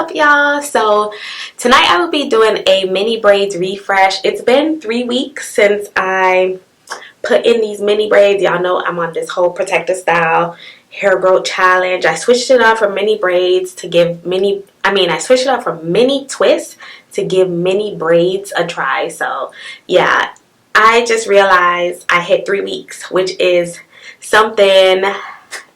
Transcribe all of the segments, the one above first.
up, y'all? So tonight I will be doing a mini braids refresh. It's been 3 weeks since I put in these mini braids. Y'all know I'm on this whole protective style hair growth challenge. I switched it up from mini braids to give I switched it up from mini twists to give mini braids a try. So yeah, I just realized I hit 3 weeks, which is something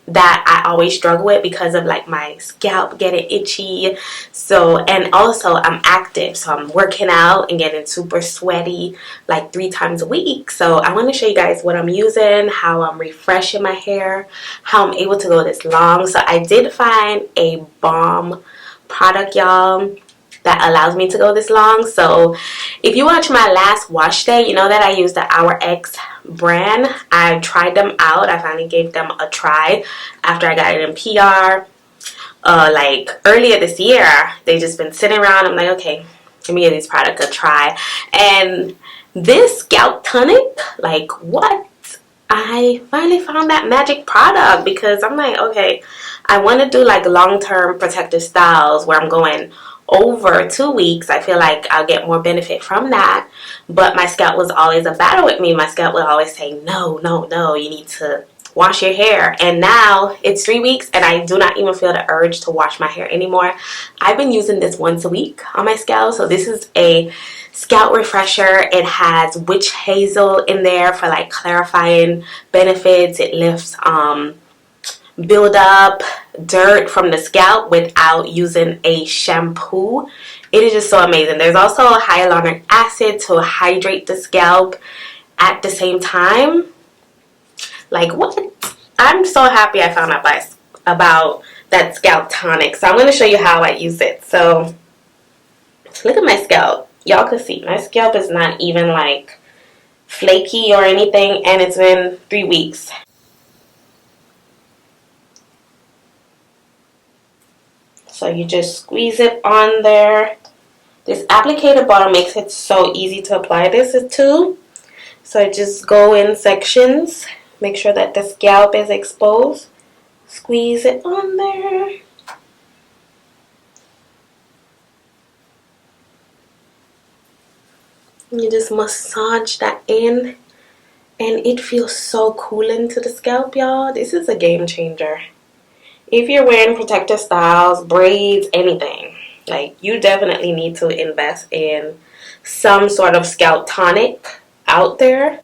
that I always struggle with because of like my scalp getting itchy. So, and also I'm active, so I'm working out and getting super sweaty like 3 times a week. So I want to show you guys what I'm using, how I'm refreshing my hair, how I'm able to go this long. So I did find a balm product, y'all, that allows me to go this long. So if you watch my last wash day, you know that I used the Our X brand. I tried them out. I finally gave them a try after I got it in PR like earlier this year. They just been sitting around. I'm like, okay, let me give these products a try. And this Scalp tonic, like, what? I finally found that magic product because I'm like, okay, I want to do like long-term protective styles where I'm going over 2 weeks. I feel like I'll get more benefit from that. But my scalp was always a battle with me. My scalp would always say, no, no, no, you need to wash your hair. And now it's 3 weeks and I do not even feel the urge to wash my hair anymore. I've been using this once a week on my scalp. So this is a scalp refresher. It has witch hazel in there for like clarifying benefits. It lifts build up dirt from the scalp without using a shampoo. It is just so amazing. There's also hyaluronic acid to hydrate the scalp at the same time. Like, what? I'm so happy I found out about that scalp tonic. So I'm going to show you how I use it. So look at my scalp. Y'all can see my scalp is not even like flaky or anything, and it's been 3 weeks. So you just squeeze it on there. This applicator bottle makes it so easy to apply this too. So I just go in sections, make sure that the scalp is exposed, squeeze it on there. And you just massage that in, and it feels so cooling to the scalp, y'all. This is a game changer. If you're wearing protective styles, braids, anything, like, you definitely need to invest in some sort of scalp tonic out there.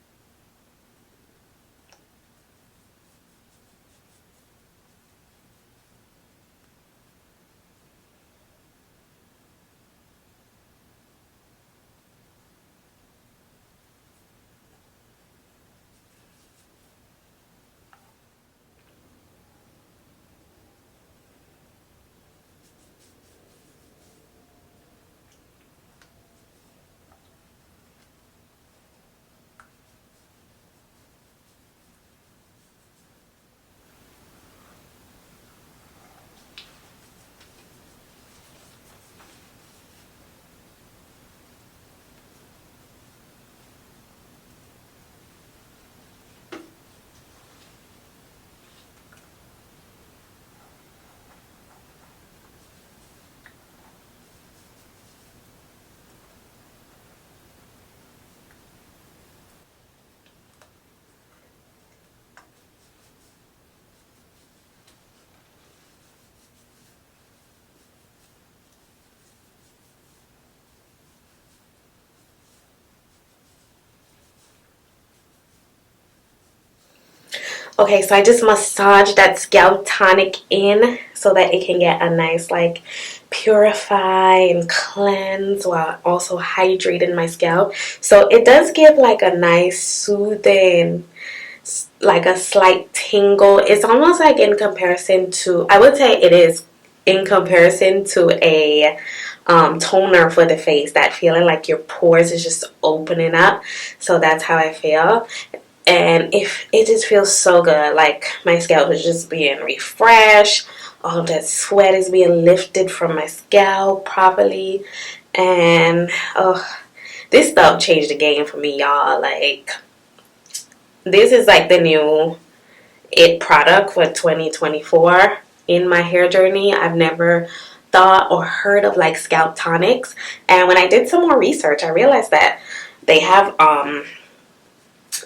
Okay, so I just massage that scalp tonic in so that it can get a nice like purify and cleanse while also hydrating my scalp. So it does give like a nice soothing, like a slight tingle. It's almost like in comparison to, I would say it is in comparison to a toner for the face, that feeling like your pores is just opening up. So that's how I feel. And if it just feels so good, like my scalp is just being refreshed, all that sweat is being lifted from my scalp properly, and oh, this stuff changed the game for me, y'all. Like, this is like the new it product for 2024 in my hair journey. I've never thought or heard of like scalp tonics, and when I did some more research, I realized that they have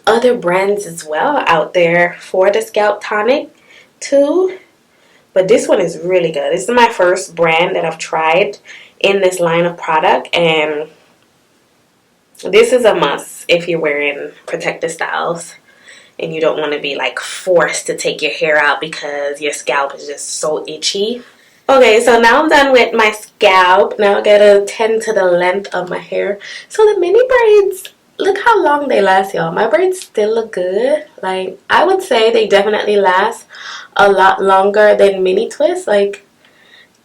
other brands as well out there for the scalp tonic too. But this one is really good. This is my first brand that I've tried in this line of product, and this is a must if you're wearing protective styles and you don't want to be like forced to take your hair out because your scalp is just so itchy. Okay, so now I'm done with my scalp. Now I gotta tend to the length of my hair. So the mini braids, look how long they last, y'all. My braids still look good. Like, I would say they definitely last a lot longer than mini twists. Like,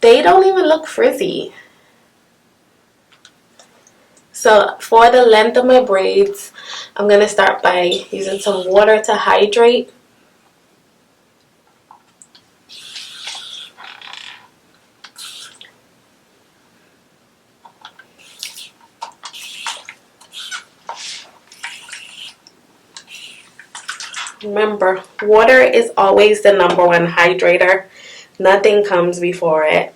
they don't even look frizzy. So for the length of my braids, I'm gonna start by using some water to hydrate. Remember, water is always the number one hydrator. Nothing comes before it.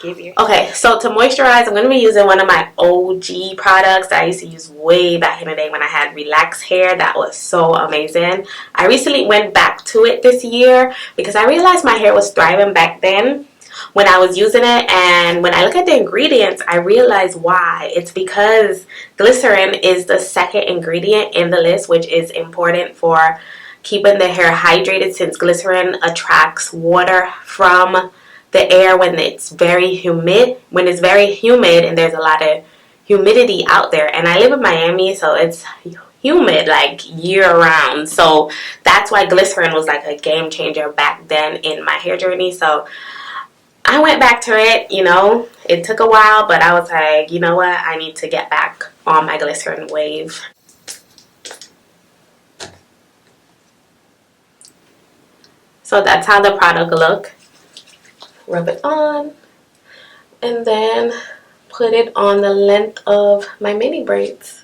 Okay, so to moisturize, I'm going to be using one of my OG products that I used to use way back in the day when I had relaxed hair. That was so amazing. I recently went back to it this year because I realized my hair was thriving back then when I was using it, and when I look at the ingredients, I realize why. It's because glycerin is the second ingredient in the list, which is important for keeping the hair hydrated, since glycerin attracts water from the air when it's very humid. When it's very humid and there's a lot of humidity out there, and I live in Miami, so it's humid like year round. So that's why glycerin was like a game changer back then in my hair journey. So I went back to it, you know. It took a while, but I was like, you know what? I need to get back on my glycerin wave. So that's how the product look. Rub it on, and then put it on the length of my mini braids.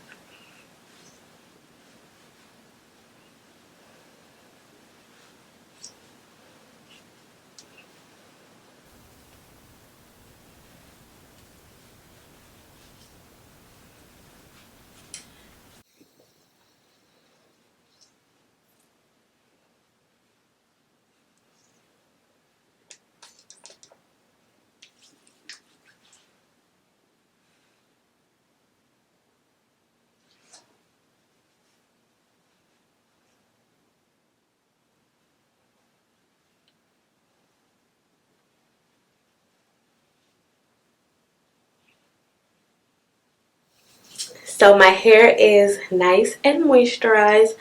So my hair is nice and moisturized.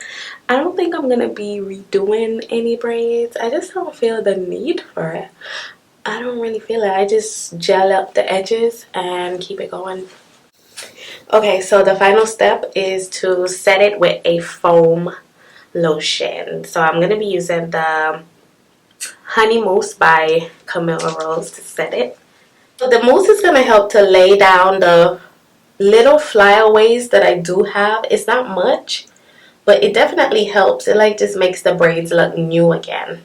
I don't think I'm gonna be redoing any braids. I just don't feel the need for it. I don't really feel it. I just gel up the edges and keep it going. Okay, so the final step is to set it with a foam lotion. So I'm gonna be using the Honey Mousse by Camilla Rose to set it. So the mousse is gonna help to lay down the little flyaways that I do have. It's not much, but it definitely helps. It like just makes the braids look new again.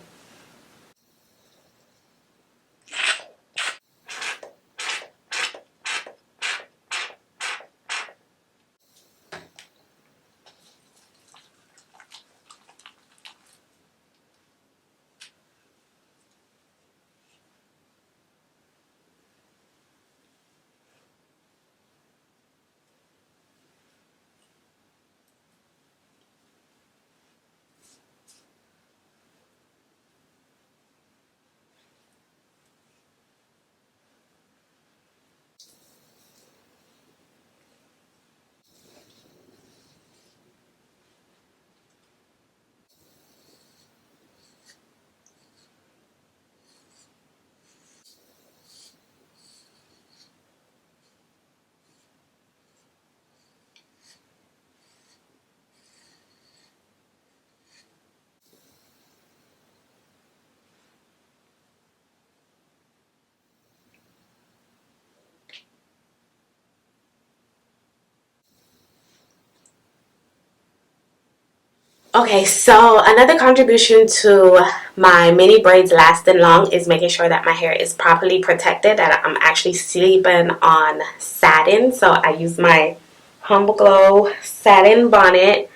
Okay, so another contribution to my mini braids lasting long is making sure that my hair is properly protected, that I'm actually sleeping on satin. So I use my Humble Glow satin bonnet.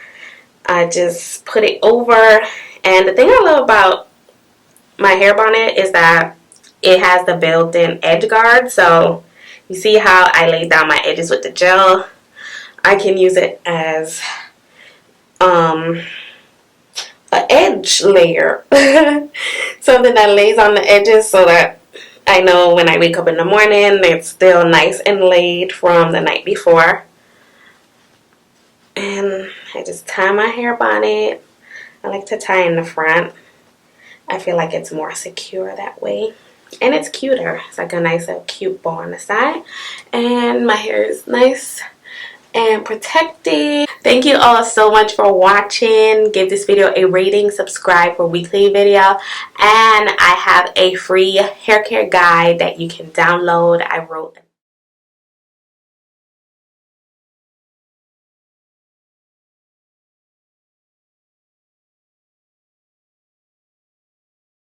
I just put it over, and the thing I love about my hair bonnet is that it has the built-in edge guard. So you see how I laid down my edges with the gel? I can use it as an edge layer. Something that lays on the edges so that I know when I wake up in the morning it's still nice and laid from the night before. And I just tie my hair bonnet. I like to tie in the front. I feel like it's more secure that way. And it's cuter. It's like a nice cute bow on the side. And my hair is nice and protected. Thank you all so much for watching. Give this video a rating, subscribe for weekly video, and I have a free hair care guide that you can download. I wrote